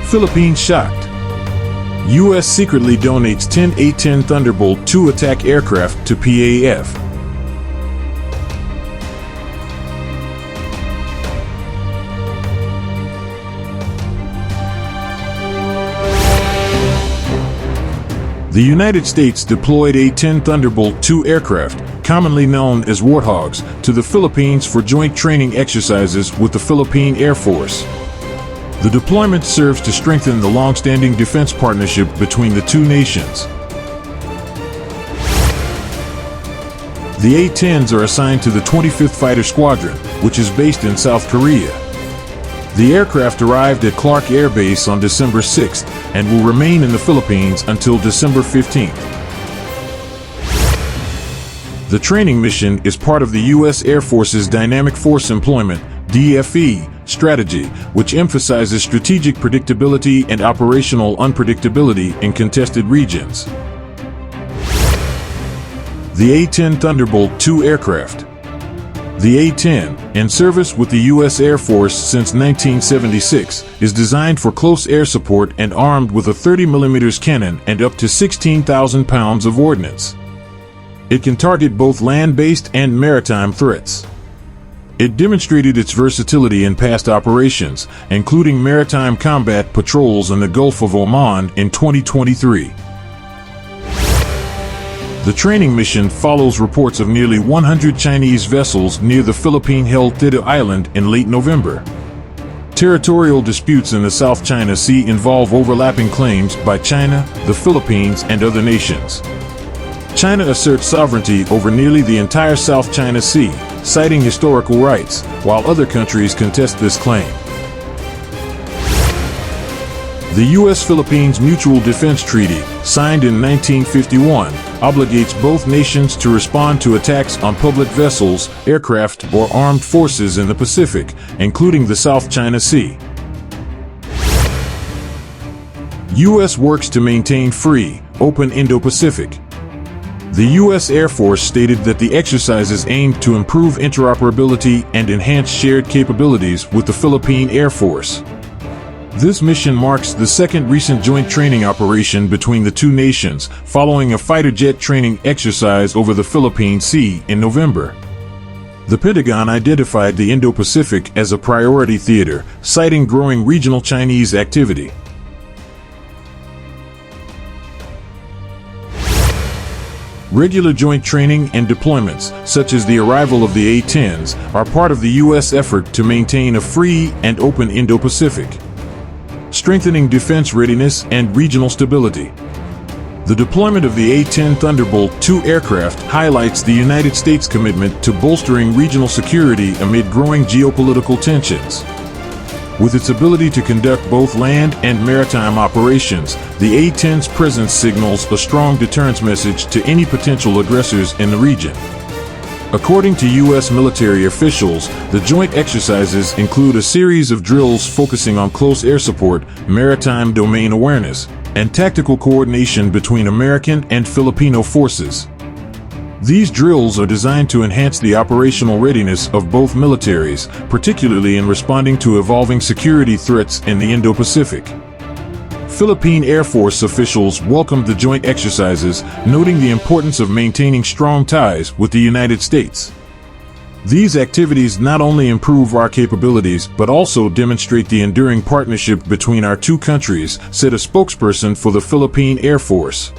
Philippines shocked. U.S. secretly donates 10 A-10 Thunderbolt II attack aircraft to PAF. The United States deployed A-10 Thunderbolt II aircraft, commonly known as Warthogs, to the Philippines for joint training exercises with the Philippine Air Force. The deployment serves to strengthen the long-standing defense partnership between the two nations. The A-10s are assigned to the 25th Fighter Squadron, which is based in South Korea. The aircraft arrived at Clark Air Base on December 6th and will remain in the Philippines until December 15th. The training mission is part of the U.S. Air Force's Dynamic Force Employment (DFE) strategy, which emphasizes strategic predictability and operational unpredictability in contested regions. The A-10 Thunderbolt II aircraft. The A-10, in service with the U.S. Air Force since 1976, is designed for close air support and armed with a 30mm cannon and up to 16,000 pounds of ordnance. It can target both land-based and maritime threats. It demonstrated its versatility in past operations, including maritime combat patrols in the Gulf of Oman in 2023. The training mission follows reports of nearly 100 Chinese vessels near the Philippine-held Theta Island in late November. Territorial disputes in the South China Sea involve overlapping claims by China, the Philippines, and other nations. China asserts sovereignty over nearly the entire South China Sea, citing historical rights, while other countries contest this claim. The U.S.-Philippines Mutual Defense Treaty, signed in 1951, obligates both nations to respond to attacks on public vessels, aircraft, or armed forces in the Pacific, including the South China Sea. U.S. works to maintain free, open Indo-Pacific. The U.S. Air Force stated that the exercises aimed to improve interoperability and enhance shared capabilities with the Philippine Air Force. This mission marks the second recent joint training operation between the two nations, following a fighter jet training exercise over the Philippine Sea in November. The Pentagon identified the Indo-Pacific as a priority theater, citing growing regional Chinese activity. Regular joint training and deployments, such as the arrival of the A-10s, are part of the U.S. effort to maintain a free and open Indo-Pacific, strengthening defense readiness and regional stability. The deployment of the A-10 Thunderbolt II aircraft highlights the United States' commitment to bolstering regional security amid growing geopolitical tensions. With its ability to conduct both land and maritime operations, the A-10's presence signals a strong deterrence message to any potential aggressors in the region. According to U.S. military officials, the joint exercises include a series of drills focusing on close air support, maritime domain awareness, and tactical coordination between American and Filipino forces. These drills are designed to enhance the operational readiness of both militaries, particularly in responding to evolving security threats in the Indo-Pacific. Philippine Air Force officials welcomed the joint exercises, noting the importance of maintaining strong ties with the United States. These activities not only improve our capabilities but also demonstrate the enduring partnership between our two countries, said a spokesperson for the Philippine Air Force.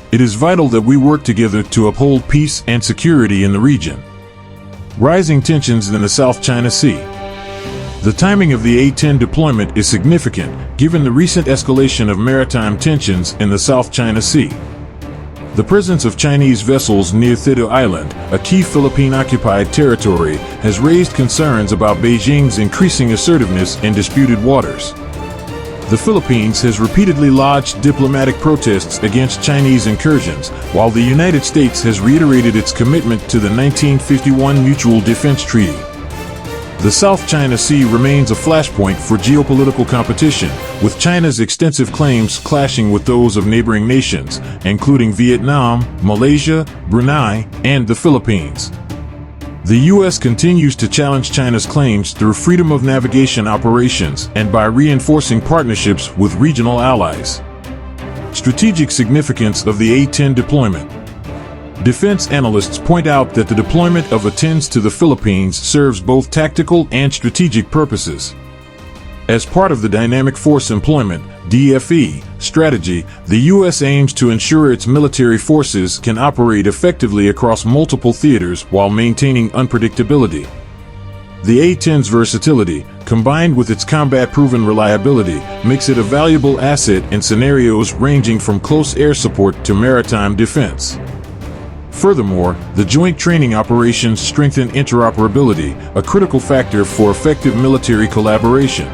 It is vital that we work together to uphold peace and security in the region. Rising tensions in the South China Sea. The timing of the A-10 deployment is significant, given the recent escalation of maritime tensions in the South China Sea. The presence of Chinese vessels near Theta Island, a key Philippine-occupied territory, has raised concerns about Beijing's increasing assertiveness in disputed waters. The Philippines has repeatedly lodged diplomatic protests against Chinese incursions, while the United States has reiterated its commitment to the 1951 Mutual Defense Treaty. The South China Sea remains a flashpoint for geopolitical competition, with China's extensive claims clashing with those of neighboring nations, including Vietnam, Malaysia, Brunei, and the Philippines. The U.S. continues to challenge China's claims through freedom of navigation operations and by reinforcing partnerships with regional allies. Strategic significance of the A-10 deployment. Defense analysts point out that the deployment of A-10s to the Philippines serves both tactical and strategic purposes. As part of the Dynamic Force Employment (DFE) strategy, the U.S. aims to ensure its military forces can operate effectively across multiple theaters while maintaining unpredictability. The A-10's versatility, combined with its combat-proven reliability, makes it a valuable asset in scenarios ranging from close air support to maritime defense. Furthermore, the joint training operations strengthen interoperability, a critical factor for effective military collaboration.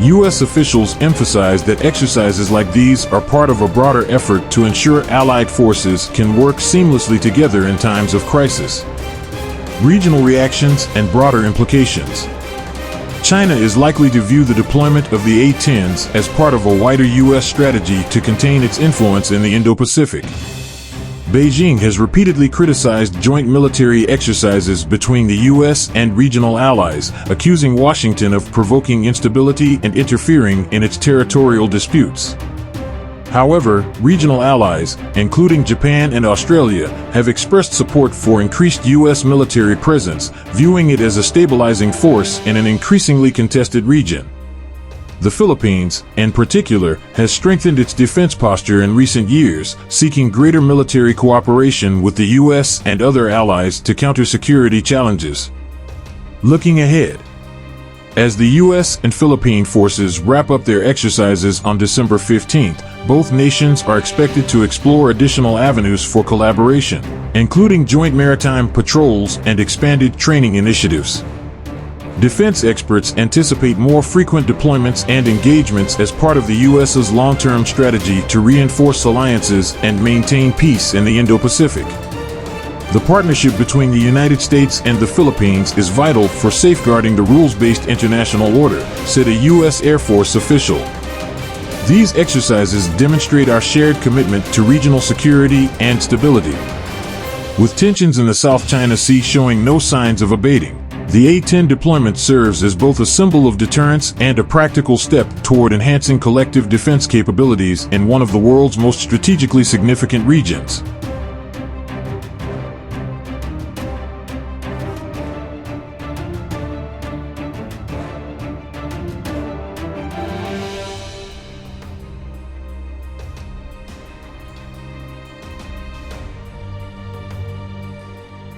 U.S. officials emphasize that exercises like these are part of a broader effort to ensure Allied forces can work seamlessly together in times of crisis. Regional reactions and broader implications. China is likely to view the deployment of the A-10s as part of a wider U.S. strategy to contain its influence in the Indo-Pacific. Beijing has repeatedly criticized joint military exercises between the U.S. and regional allies, accusing Washington of provoking instability and interfering in its territorial disputes. However, regional allies, including Japan and Australia, have expressed support for increased U.S. military presence, viewing it as a stabilizing force in an increasingly contested region. The Philippines, in particular, has strengthened its defense posture in recent years, seeking greater military cooperation with the U.S. and other allies to counter security challenges. Looking ahead. As the U.S. and Philippine forces wrap up their exercises on December 15th, both nations are expected to explore additional avenues for collaboration, including joint maritime patrols and expanded training initiatives. Defense experts anticipate more frequent deployments and engagements as part of the U.S.'s long-term strategy to reinforce alliances and maintain peace in the Indo-Pacific. The partnership between the United States and the Philippines is vital for safeguarding the rules-based international order, said a U.S. Air Force official. These exercises demonstrate our shared commitment to regional security and stability. With tensions in the South China Sea showing no signs of abating, the A-10 deployment serves as both a symbol of deterrence and a practical step toward enhancing collective defense capabilities in one of the world's most strategically significant regions.